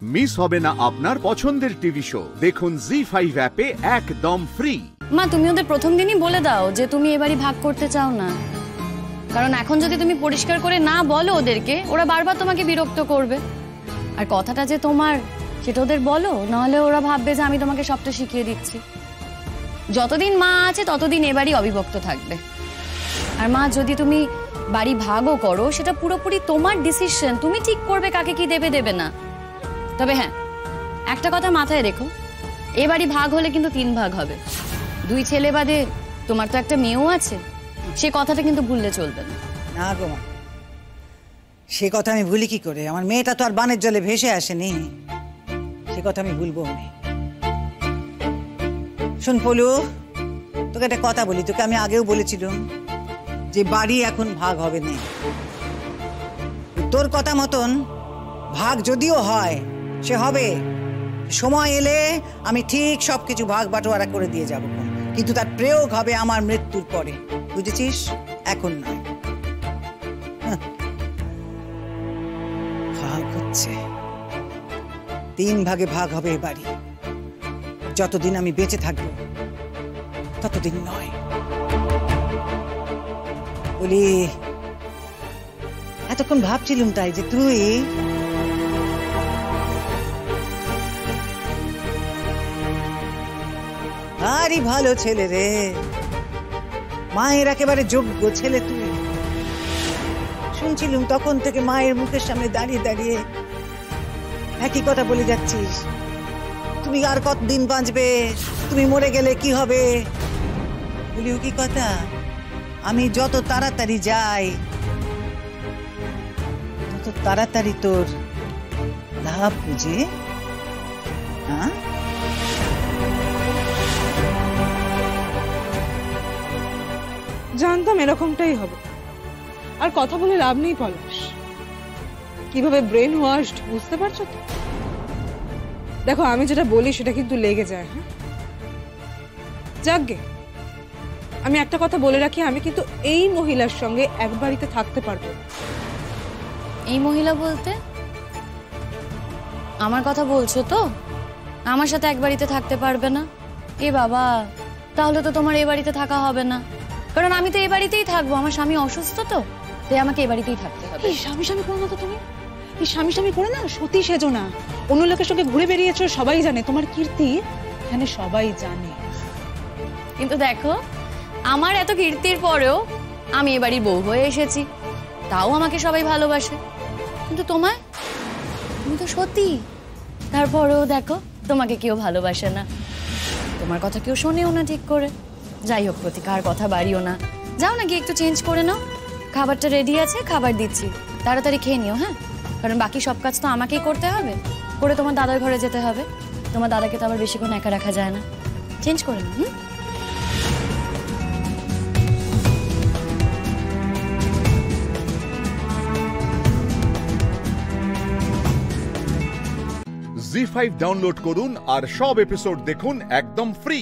Miss হবে না আপনার পছন্দের টিভি শো। দেখুন জি5 অ্যাপে একদম ফ্রি। মা, তুমি ওদের প্রথম দিনই বলে দাও যে তুমি এবারই ভাগ করতে চাও না, কারণ এখন যদি তুমি পরিষ্কার করে না বলো ওদেরকে, ওরা বারবার তোমাকে বিরক্ত করবে। আর কথাটা যে তোমার সেটা ওদের বলো, নাহলে ওরা ভাববে যে আমি তোমাকে সবটা শিখিয়ে দিচ্ছি। যতদিন মা আছে ততদিন এবারই অবিভক্ত থাকবে। আর মা, যদি তুমি বাড়ি ভাগও করো সেটা পুরোপুরি তোমার ডিসিশন, তুমি ঠিক করবে কাকে কি দেবে দেবে না। তবে হ্যাঁ, একটা কথা মাথায় রেখো, এবারই ভাগ হলে কিন্তু 3 ভাগ হবে। 2 ছেলে বাদে তোমার তো একটা মেয়েও আছে, সে কথাটা কিন্তু ভুললে চলবে না। না গো মা, সে কথা আমি ভুলি কি করে? আমার মেয়েটা তো আর বানের জলে ভেসে আসেনি, সে কথা আমি ভুলবো না। শোন পলু, তোকে একটা কথা বলি, তোকে আমি আগেও বলেছিলাম যে বাড়ি এখন ভাগ হবে না। তোর কথা মতন ভাগ যদিও হয়, সে হবে। সময় এলে আমি ঠিক সবকিছু ভাগ বাটোয়ারা করে দিয়ে যাব, কিন্তু তার প্রয়োগ হবে আমার মৃত্যুর পরে, বুঝেছিস? এখন নয়। ভাগ হচ্ছে, 3 ভাগে ভাগ হবে এ বাড়ি। যতদিন আমি বেঁচে থাকবো ততদিন নয়। বলি, এতক্ষণ ভাবছিলাম তাই যে তুই ভারী ভালো ছেলে রে, মায়ের একেবারে যোগ্য ছেলে তুই। শুনছিলুম তখন থেকে মায়ের মুখের সামনে দাঁড়িয়ে দাঁড়িয়ে একই কথা বলে যাচ্ছিস, তুমি আর কতদিন বাঁচবে, তুমি মরে গেলে কি হবে। বলিও কি কথা, আমি যত তাড়াতাড়ি যাই তত তাড়াতাড়ি তোর লাভ বুঝে। হ্যাঁ, জানতাম এরকমটাই হবে। আর কথা বলে লাভ নেই পলাশ, কিভাবে ব্রেন ওয়াশড বুঝতে পারছো তো? দেখো, আমি যেটা বলি সেটা কিন্তু লেগে যায়। হ্যাঁ, যাকগে, আমি একটা কথা বলে রাখি, আমি কিন্তু এই মহিলার সঙ্গে এক বাড়িতে থাকতে পারবো। এই মহিলা বলতে আমার কথা বলছো তো? আমার সাথে এক বাড়িতে থাকতে পারবে না? এ বাবা, তাহলে তো তোমার এই বাড়িতে থাকা হবে না, কারণ আমি তো এই বাড়িতেই থাকবো। আমার স্বামী অসুস্থ তো, তাই আমাকে এই বাড়িতেই থাকতে হবে। এই স্বামী স্বামী করো না তো তুমি, এই স্বামী স্বামী করে না সতী সেজো না। অন্য লোকের সঙ্গে ঘুরে বেরিয়েছো, সবাই জানে তোমার কীর্তি, এখানে সবাই জানে। কিন্তু দেখো, আমার এত কীর্তির পরেও আমি এ বাড়ির বউ হয়ে এসেছি, তাও আমাকে সবাই ভালোবাসে। কিন্তু তোমায়, তুমি তো সত্যি, তারপরেও দেখো তোমাকে কেউ ভালোবাসে না, তোমার কথা কেউ শোনেও না ঠিক করে। যাই হোক প্রতীক, আর কথা বাড়িও না, যাও না গিয়ে একটু চেঞ্জ করে নাও। খাবারটা রেডি আছে, খাবার দিচ্ছি, তাড়াতাড়ি খেয়ে নিও। হ্যাঁ, কারণ বাকি সব কাজ তো আমাকেই করতে হবে, করে তোমার দাদার ঘরে যেতে হবে। তোমার দাদাকে তো আবার বেশিক্ষণ একা রাখা যায় না। চেঞ্জ করে নাও। জি5 ডাউনলোড করুন আর সব এপিসোড দেখুন একদম ফ্রি।